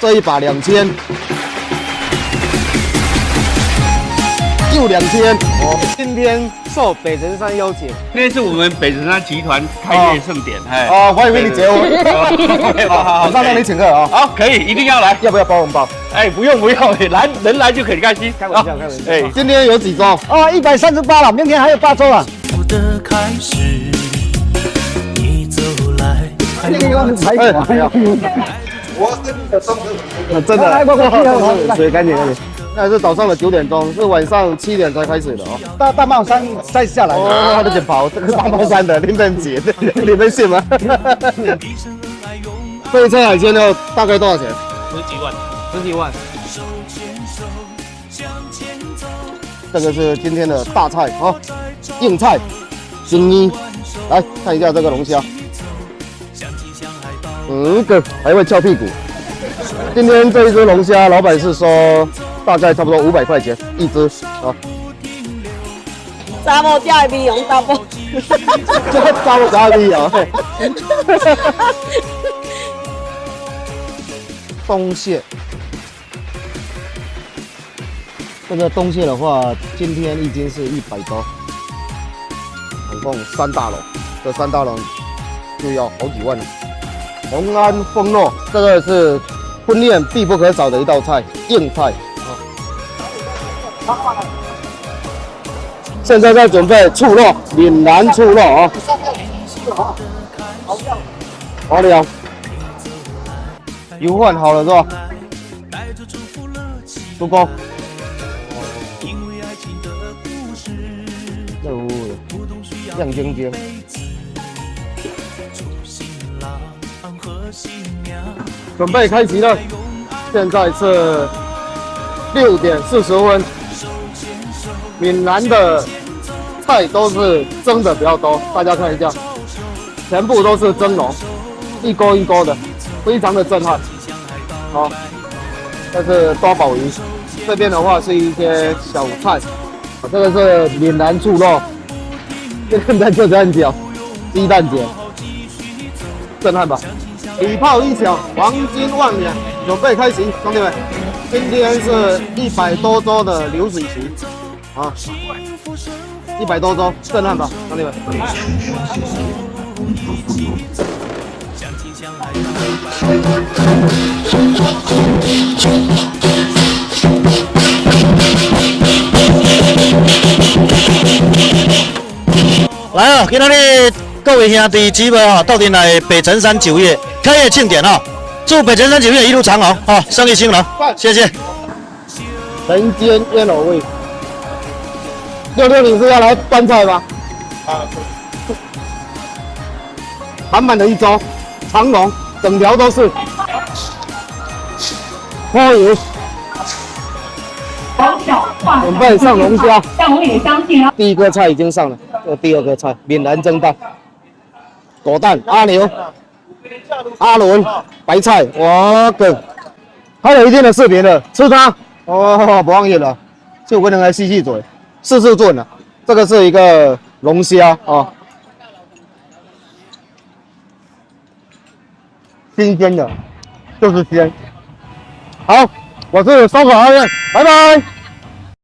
这一把2000，又2000。哦，今天受北辰山邀请，那是我们北辰山集团开业盛典，哎，哦，欢迎你结婚。好，马上让你请客啊！好，可以，一定要来。要不要包红包？哎，不用，来人来就可以开心。开玩笑，开玩笑。哎，今天有几周？啊，138了，明天还有8周了。的开始，你走来，这个用才华呀！我跟你的中真的，所以赶紧。那是早上的9点钟，是晚上7点才开始的哦。大帽山再下来，哦，他的简跑，这个大帽山的林本杰，你们信吗？这一车海鲜要大概多少钱？10几万。10几万。这个是今天的大菜啊，硬菜，精一。来看一下这个龙虾，还会翘屁股。今天这一只龙虾，老板是说大概差不多500块钱一只啊。查某仔的美容查某，这查某仔的美容。冬蟹，这个冬蟹的话，今天一斤是100多，总共3大笼，这3大笼就要好几万了。红安风肉，这个是婚宴必不可少的一道菜，硬菜啊。现在在准备醋肉，闽南醋肉啊。好了，油换好了是吧？足够。亮晶晶。准备开席了，现在是6点40分。闽南的菜都是蒸的比较多，大家看一下，全部都是蒸笼，一锅一锅的，非常的震撼。好，这是多宝鱼，这边的话是一些小菜，这个是闽南醋肉，这个在这样讲，鸡蛋卷，震撼吧？礼炮一响，黄金万年，准备开席，兄弟们，今天是100多周的流水席啊，100多周，震撼吧，兄弟们。来哦，今天的各位兄弟姊妹啊，到底来北辰山酒业开业庆典啊！祝北辰山酒业一路长虹啊，生意兴隆，谢谢。人间烟火味。66，你是要来端菜吗？满满的一桌，长龙，整条都是。花油。准备上龙虾。但我也相信啊。第一个菜已经上了，这第2个菜闽南蒸蛋、狗蛋、阿牛、阿伦、白菜，哇个，还有一天的视频了，吃它哦，不忘记了，就不能来细细嘴，四四炖了。这个是一个龙虾啊，新鲜的，就是鲜。好，我是烧烤阿燕，拜拜。